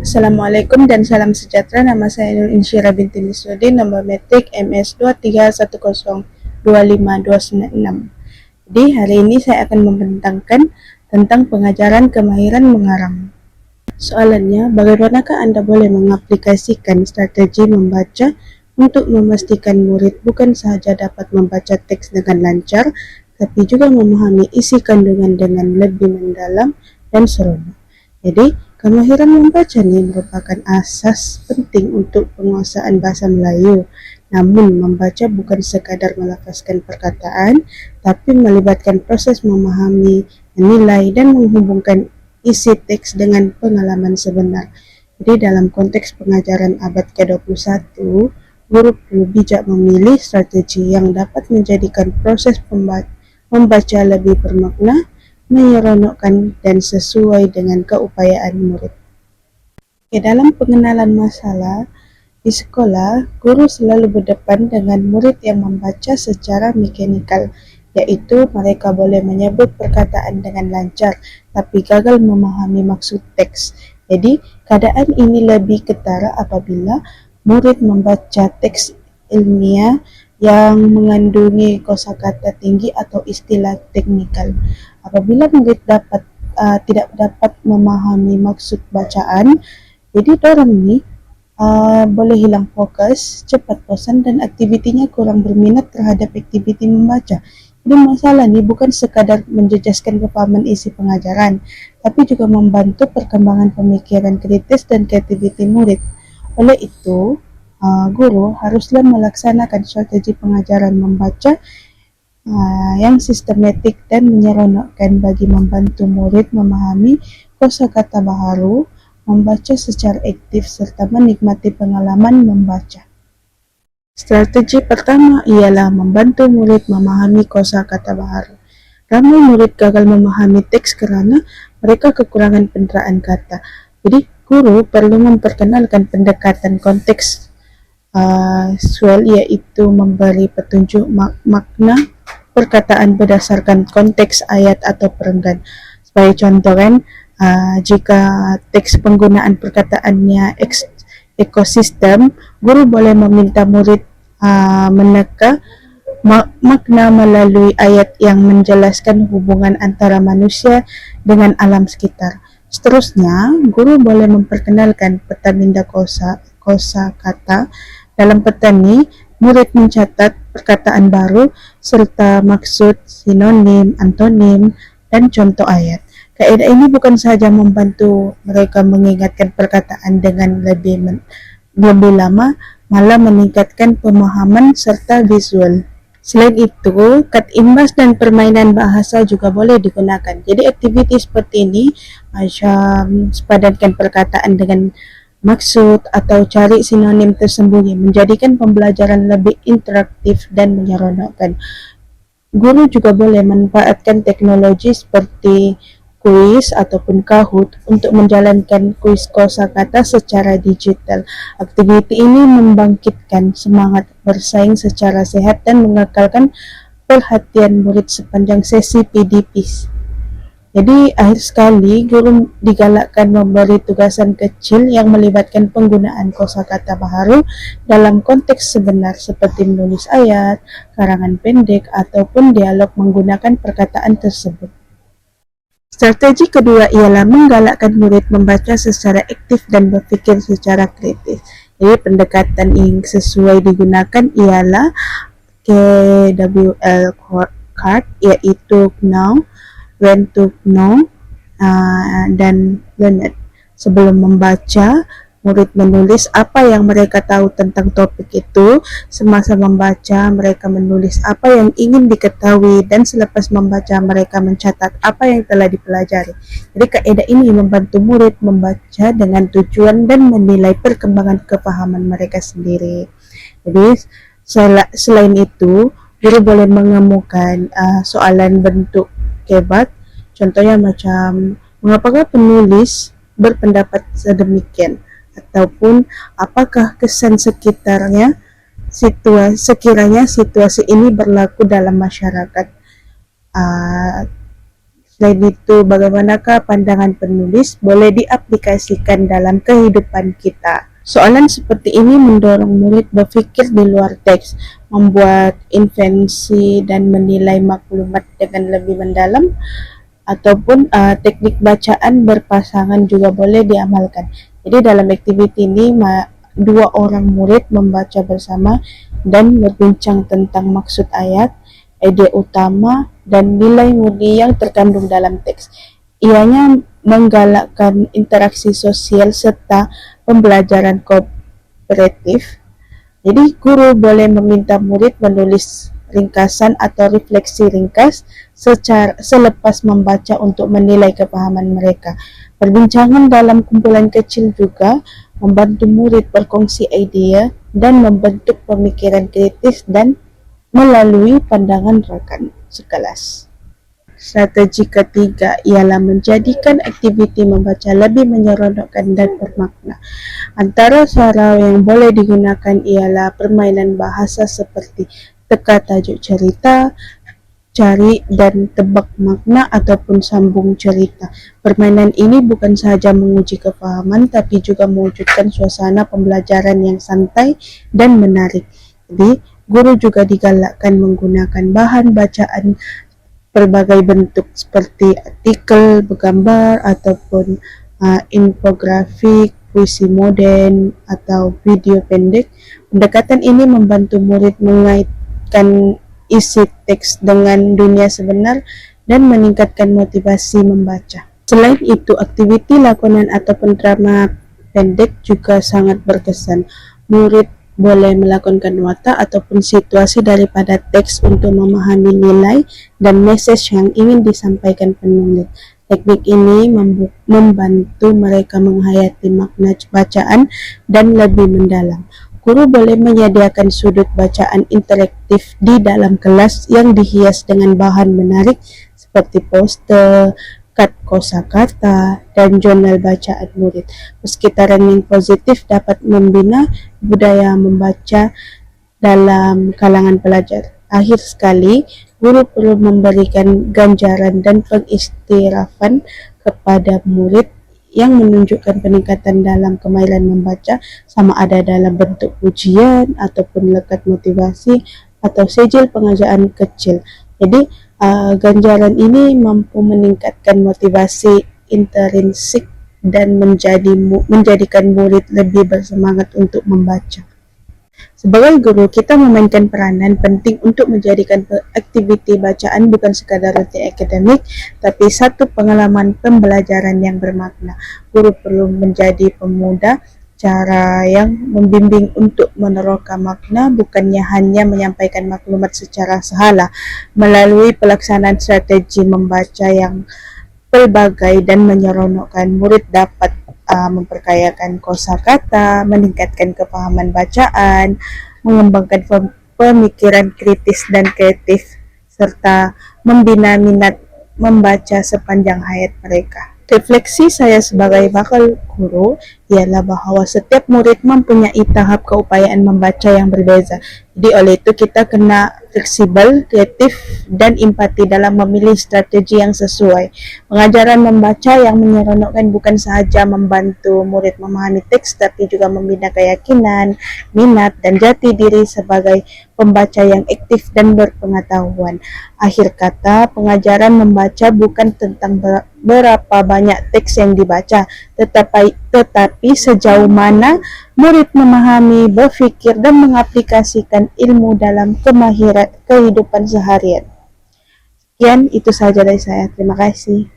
Assalamualaikum dan salam sejahtera. Nama saya Nur Insyirah binti Misudin, nomor metrik MS231025296. Jadi hari ini saya akan membentangkan tentang pengajaran kemahiran mengarang. Soalannya, bagaimanakah Anda boleh mengaplikasikan strategi membaca untuk memastikan murid bukan sahaja dapat membaca teks dengan lancar, tapi juga memahami isi kandungan dengan lebih mendalam dan seronok. Jadi, kemahiran membaca ini merupakan asas penting untuk penguasaan bahasa Melayu. Namun, membaca bukan sekadar melafazkan perkataan, tapi melibatkan proses memahami, menilai, dan menghubungkan isi teks dengan pengalaman sebenar. Jadi, dalam konteks pengajaran abad ke-21, guru perlu bijak memilih strategi yang dapat menjadikan proses membaca lebih bermakna, menyeronokkan, dan sesuai dengan keupayaan murid. Dalam pengenalan masalah di sekolah, guru selalu berdepan dengan murid yang membaca secara mekanikal, yaitu mereka boleh menyebut perkataan dengan lancar, tapi gagal memahami maksud teks. Jadi, keadaan ini lebih ketara apabila murid membaca teks ilmiah yang mengandungi kosakata tinggi atau istilah teknikal. Apabila murid tidak dapat memahami maksud bacaan, jadi orang ini boleh hilang fokus, cepat bosan, dan aktivitinya kurang berminat terhadap aktiviti membaca. Jadi masalah ini bukan sekadar menjejaskan kepahaman isi pengajaran, tapi juga membantu perkembangan pemikiran kritis dan kreativiti murid. Oleh itu, guru haruslah melaksanakan strategi pengajaran membaca yang sistematik dan menyeronokkan bagi membantu murid memahami kosakata baharu, membaca secara aktif, serta menikmati pengalaman membaca. Strategi pertama ialah membantu murid memahami kosakata baharu. Ramai murid gagal memahami teks kerana mereka kekurangan penderaan kata. Jadi, guru perlu memperkenalkan pendekatan konteks iaitu memberi petunjuk makna perkataan berdasarkan konteks ayat atau perenggan. Sebagai contoh kan, jika teks penggunaan perkataannya ekosistem, guru boleh meminta murid meneka makna melalui ayat yang menjelaskan hubungan antara manusia dengan alam sekitar. Seterusnya, guru boleh memperkenalkan peta minda kosa kata. Dalam peta ini, murid mencatat perkataan baru serta maksud, sinonim, antonim, dan contoh ayat. Kaedah ini bukan sahaja membantu mereka mengingatkan perkataan dengan lebih lama, malah meningkatkan pemahaman serta visual. Selain itu, kad imbas dan permainan bahasa juga boleh digunakan. Jadi aktiviti seperti ini macam sepadankan perkataan dengan maksud atau cari sinonim tersembunyi menjadikan pembelajaran lebih interaktif dan menyeronokkan. Guru juga boleh memanfaatkan teknologi seperti kuis ataupun Kahoot untuk menjalankan kuis kosakata secara digital. Aktiviti ini membangkitkan semangat bersaing secara sehat dan mengekalkan perhatian murid sepanjang sesi PDP. Jadi akhir sekali, guru digalakkan memberi tugasan kecil yang melibatkan penggunaan kosakata baharu dalam konteks sebenar seperti menulis ayat, karangan pendek, ataupun dialog menggunakan perkataan tersebut. Strategi kedua ialah menggalakkan murid membaca secara aktif dan berfikir secara kritis. Jadi pendekatan yang sesuai digunakan ialah KWL card, iaitu know, when to know, dan learn. Sebelum membaca, murid menulis apa yang mereka tahu tentang topik itu. Semasa membaca, mereka menulis apa yang ingin diketahui, dan selepas membaca, mereka mencatat apa yang telah dipelajari. Jadi kaedah ini membantu murid membaca dengan tujuan dan menilai perkembangan kefahaman mereka sendiri. Jadi selain itu, guru boleh mengemukakan soalan bentuk kebat. Contohnya macam, mengapakah penulis berpendapat sedemikian, ataupun apakah kesan sekiranya situasi ini berlaku dalam masyarakat. Selain itu, bagaimanakah pandangan penulis boleh diaplikasikan dalam kehidupan kita? Soalan seperti ini mendorong murid berfikir di luar teks, membuat invensi dan menilai maklumat dengan lebih mendalam, ataupun teknik bacaan berpasangan juga boleh diamalkan. Jadi dalam aktiviti ini dua orang murid membaca bersama dan berbincang tentang maksud ayat, ide utama, dan nilai murni yang terkandung dalam teks. Ianya menggalakkan interaksi sosial serta pembelajaran kooperatif. Jadi guru boleh meminta murid menulis ringkasan atau refleksi ringkas selepas membaca untuk menilai kepahaman mereka. Perbincangan dalam kumpulan kecil juga membantu murid berkongsi ide dan membentuk pemikiran kritis dan melalui pandangan rekan sekelas. Strategi ketiga ialah menjadikan aktiviti membaca lebih menyeronokkan dan bermakna. Antara cara yang boleh digunakan ialah permainan bahasa seperti teka tajuk cerita, cari dan tebak makna ataupun sambung cerita. Permainan ini bukan sahaja menguji kefahaman tapi juga mewujudkan suasana pembelajaran yang santai dan menarik. Jadi, guru juga digalakkan menggunakan bahan bacaan berbagai bentuk seperti artikel bergambar ataupun infografik, puisi modern atau video pendek. Pendekatan ini membantu murid mengaitkan isi teks dengan dunia sebenar dan meningkatkan motivasi membaca. Selain itu, aktiviti lakonan ataupun drama pendek juga sangat berkesan. Murid boleh melakukan watak ataupun situasi daripada teks untuk memahami nilai dan message yang ingin disampaikan penulis. Teknik ini membantu mereka menghayati makna bacaan dan lebih mendalam. Guru boleh menyediakan sudut bacaan interaktif di dalam kelas yang dihias dengan bahan menarik seperti poster, kad kosakata, dan jurnal bacaan murid. Persekitaran yang positif dapat membina budaya membaca dalam kalangan pelajar. Akhir sekali, guru perlu memberikan ganjaran dan pengistirafan kepada murid yang menunjukkan peningkatan dalam kemahiran membaca, sama ada dalam bentuk pujian ataupun lekat motivasi atau sijil pengajaran kecil. Jadi ganjaran ini mampu meningkatkan motivasi intrinsik dan menjadikan murid lebih bersemangat untuk membaca. Sebagai guru, kita memainkan peranan penting untuk menjadikan aktiviti bacaan bukan sekadar rutin akademik, tapi satu pengalaman pembelajaran yang bermakna. Guru perlu menjadi pemuda cara yang membimbing untuk meneroka makna, bukannya hanya menyampaikan maklumat secara sehala. Melalui pelaksanaan strategi membaca yang pelbagai dan menyeronokkan, murid dapat memperkayakan kosakata, meningkatkan kefahaman bacaan, mengembangkan pemikiran kritis dan kreatif, serta membina minat membaca sepanjang hayat mereka. Refleksi saya sebagai bakal guru ialah bahawa setiap murid mempunyai tahap keupayaan membaca yang berbeza. Jadi oleh itu kita kena fleksibel, kreatif, dan empati dalam memilih strategi yang sesuai. Pengajaran membaca yang menyeronokkan bukan sahaja membantu murid memahami teks, tapi juga membina keyakinan, minat, dan jati diri sebagai pembaca yang aktif dan berpengetahuan. Akhir kata, pengajaran membaca bukan tentang berapa banyak teks yang dibaca, tetapi sejauh mana murid memahami, berfikir, dan mengaplikasikan ilmu dalam kemahiran kehidupan seharian. Sekian, itu saja dari saya. Terima kasih.